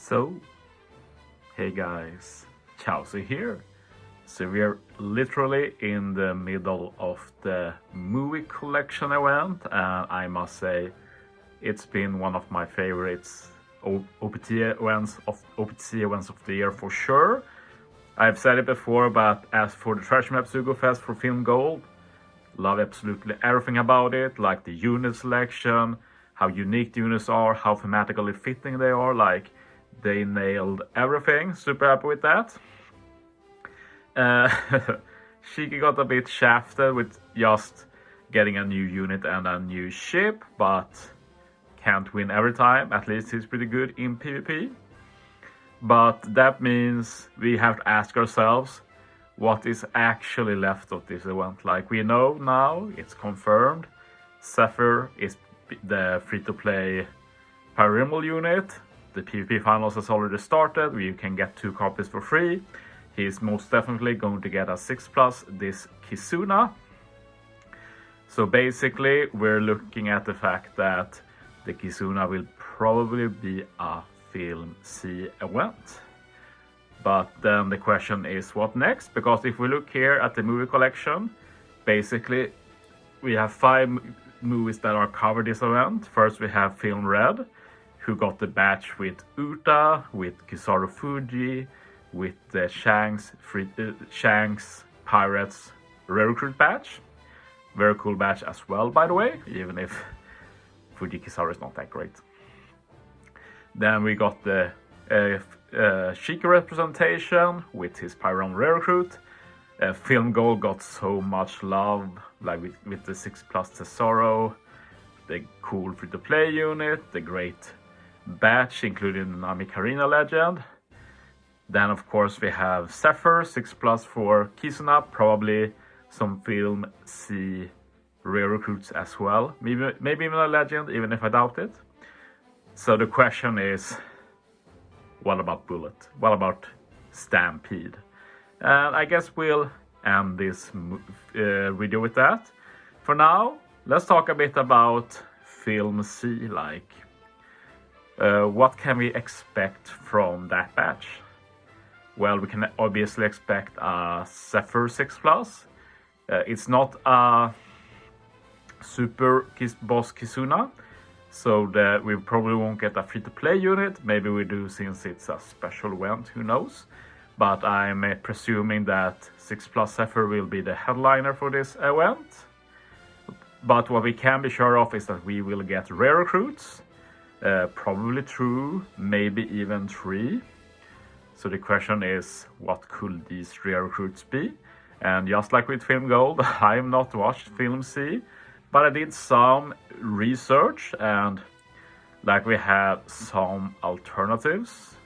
So, hey guys, Chauzu here. So we are literally in the middle of the movie collection event, and I must say it's been one of my favorites OPTC events of the year for sure. I've said it before, but as for the Treasure Map Sugo Fest for Film Gold, love absolutely everything about it, like the unit selection, how unique the units are, how thematically fitting they are, like they nailed everything. Super happy with that. Shiki got a bit shafted with just getting a new unit and a new ship, but can't win every time. At least he's pretty good in PvP. But that means we have to ask ourselves what is actually left of this event. Like, we know now, it's confirmed, Zephyr is the free-to-play Pyramidal unit. The PvP finals has already started, where you can get 2 copies for free. He's most definitely going to get a 6+, this Kizuna. So basically, we're looking at the fact that the Kizuna will probably be a Film C event. But then the question is, what next? Because if we look here at the movie collection, basically we have 5 movies that are covered this event. First we have Film Red, who got the batch with Uta, with Kizaru Fuji, with the Shanks Pirates Rare Recruit batch. Very cool batch as well, by the way, even if Fuji Kizaru is not that great. Then we got the Shiki representation with his Pyron Rare Recruit. Film Gold got so much love, like with the 6+ Tesoro, the cool free-to-play unit, the great batch including the Nami Karina legend. Then of course we have Zephyr, 6+ for Kizuna, probably some Film C Rare Recruits as well. Maybe even a legend, even if I doubt it. So the question is, what about Bullet? What about Stampede? And I guess we'll end this video with that. For now, let's talk a bit about Film C, like what can we expect from that batch? Well, we can obviously expect a Zephyr 6+. It's not a super boss Kizuna, so that we probably won't get a free-to-play unit. Maybe we do, since it's a special event, who knows. But I'm presuming that 6+ Zephyr will be the headliner for this event. But what we can be sure of is that we will get rare recruits, probably 2, maybe even 3. So the question is, what could these rare recruits be? And just like with Film Gold, I have not watched Film C, but I did some research, and like we have some alternatives.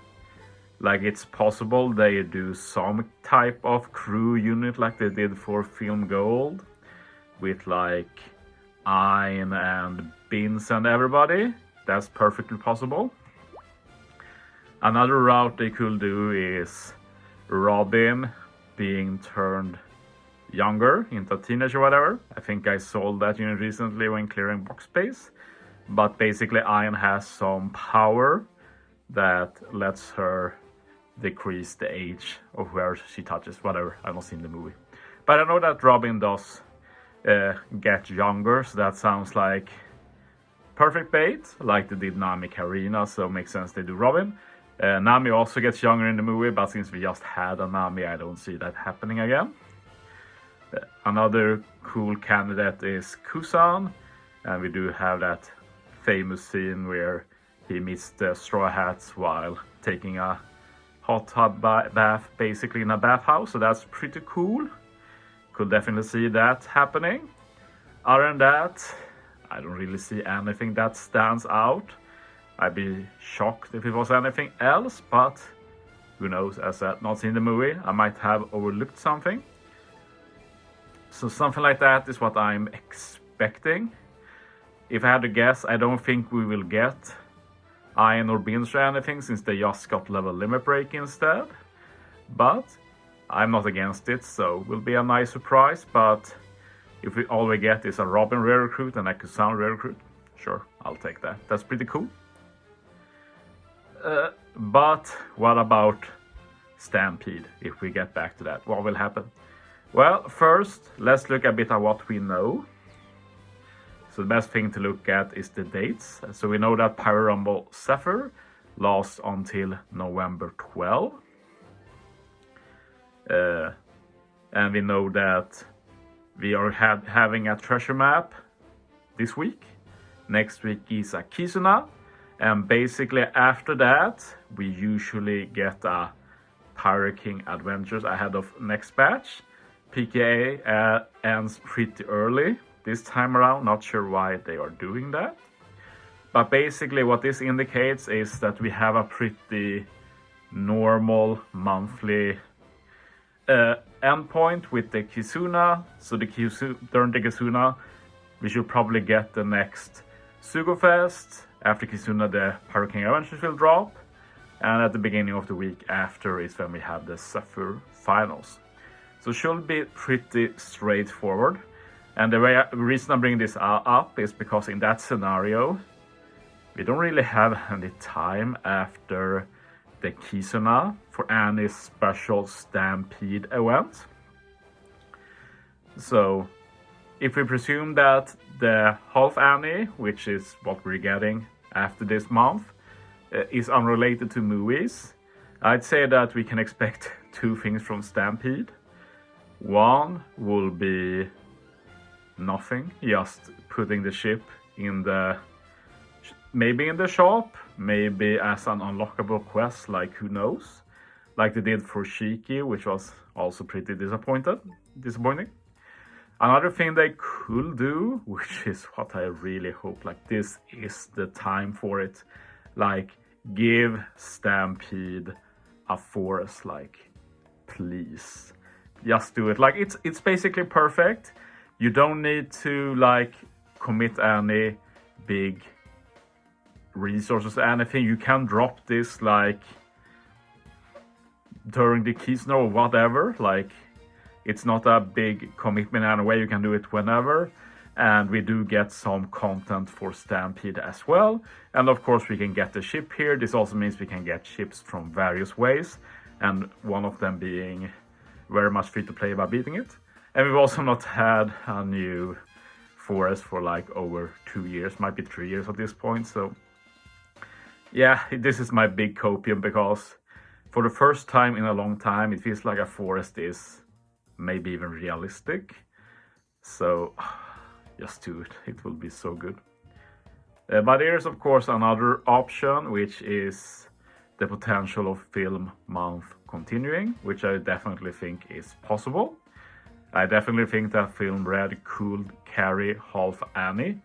Like, it's possible they do some type of crew unit like they did for Film Gold, with like Ein and Bins and everybody. That's perfectly possible. Another route they could do is Robin being turned younger into a teenager or whatever. I think I sold that unit recently when clearing box space. But basically Ein has some power that lets her decrease the age of where she touches, whatever. I've not seen the movie. But I know that Robin does get younger, so that sounds like perfect bait, like they did Nami Karina, so it makes sense they do Robin. Nami also gets younger in the movie, but since we just had a Nami, I don't see that happening again. Another cool candidate is Kusan, and we do have that famous scene where he meets the Straw Hats while taking a hot tub bath, basically in a bathhouse, so that's pretty cool. Could definitely see that happening. Other than that, I don't really see anything that stands out. I'd be shocked if it was anything else, but who knows, as I've not seen the movie, I might have overlooked something. So something like that is what I'm expecting. If I had to guess, I don't think we will get Ein or Bins or anything, since they just got level limit break instead. But I'm not against it, so it will be a nice surprise. But if all we get is a Robin rare recruit and a Kusan rare recruit, sure, I'll take that. That's pretty cool. But what about Stampede, if we get back to that? What will happen? Well, first, let's look a bit at what we know. So the best thing to look at is the dates. So we know that Power Rumble Zephyr lasts until November 12. And we know that we are having a treasure map this week. Next week is a Kizuna. And basically after that, we usually get a Pirate King Adventures ahead of next batch. PKA ends pretty early this time around. Not sure why they are doing that. But basically what this indicates is that we have a pretty normal monthly endpoint with the Kizuna. So during the Kizuna, we should probably get the next Sugofest. After Kizuna, the Pirate King Adventures will drop. And at the beginning of the week after is when we have the Zephyr finals. So it should be pretty straightforward. And the reason I'm bringing this up is because in that scenario, we don't really have any time after the Kizuna for any special Stampede event. So if we presume that the Half Annie, which is what we're getting after this month, is unrelated to movies, I'd say that we can expect two things from Stampede. One will be nothing, just putting the ship in the, maybe in the shop, maybe as an unlockable quest, like who knows, like they did for Shiki, which was also pretty disappointing. Another thing they could do, which is what I really hope, like this is the time for it, like give Stampede a forest, like please, just do it. Like it's basically perfect. You don't need to like commit any big resources or anything. You can drop this like during the Kizuna or whatever, like it's not a big commitment in any way. You can do it whenever. And we do get some content for Stampede as well. And of course we can get the ship here. This also means we can get ships from various ways. And one of them being very much free to play by beating it. And we've also not had a new forest for like over 2 years, might be 3 years at this point. So yeah, this is my big copium, because for the first time in a long time, it feels like a forest is maybe even realistic. So just do it, it will be so good. But there is of course another option, which is the potential of Film Month continuing, which I definitely think is possible. I definitely think that Film Red could carry Half Annie,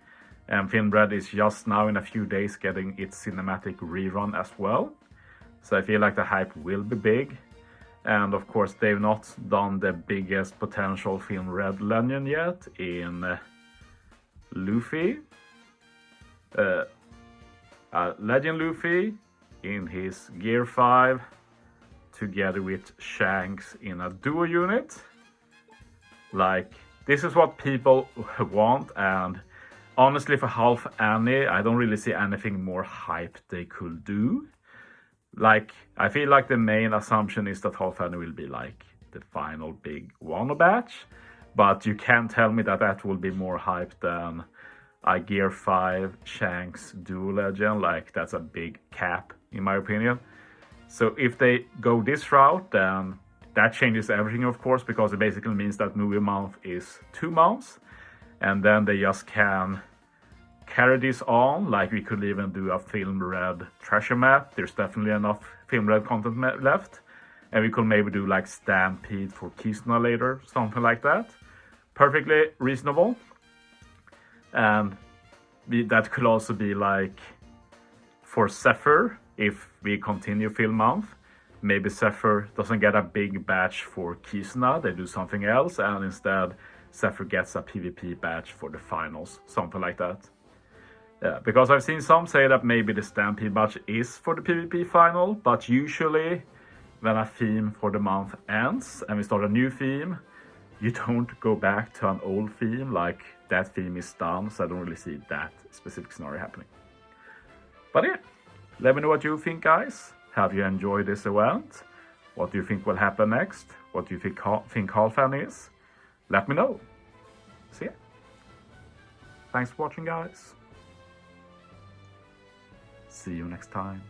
and Film Red is just now in a few days getting its cinematic rerun as well. So I feel like the hype will be big. And of course they've not done the biggest potential Film Red legend yet in Luffy. Legend Luffy in his Gear 5 together with Shanks in a duo unit. Like, this is what people want, and honestly for Half Annie, I don't really see anything more hype they could do. Like, I feel like the main assumption is that Half Annie will be like the final big Wano batch, but you can't tell me that that will be more hype than a Gear 5 Shanks duo legend. Like, that's a big cap in my opinion. So if they go this route, then that changes everything, of course, because it basically means that movie month is 2 months, and then they just can carry this on. Like, we could even do a Film Red treasure map. There's definitely enough Film Red content left, and we could maybe do like Stampede for Kizuna later, something like that. Perfectly reasonable. And that could also be like for Zephyr, if we continue Film Month, maybe Zephyr doesn't get a big batch for Kizuna, they do something else, and instead Zephyr gets a PvP batch for the finals, something like that. Yeah, because I've seen some say that maybe the Stampede batch is for the PvP final, but usually when a theme for the month ends and we start a new theme, you don't go back to an old theme, like that theme is done, so I don't really see that specific scenario happening. But yeah, Let me know what you think, guys. Have you enjoyed this event? What do you think will happen next? What do you think Halfan is? Let me know. See ya. Thanks for watching, guys. See you next time.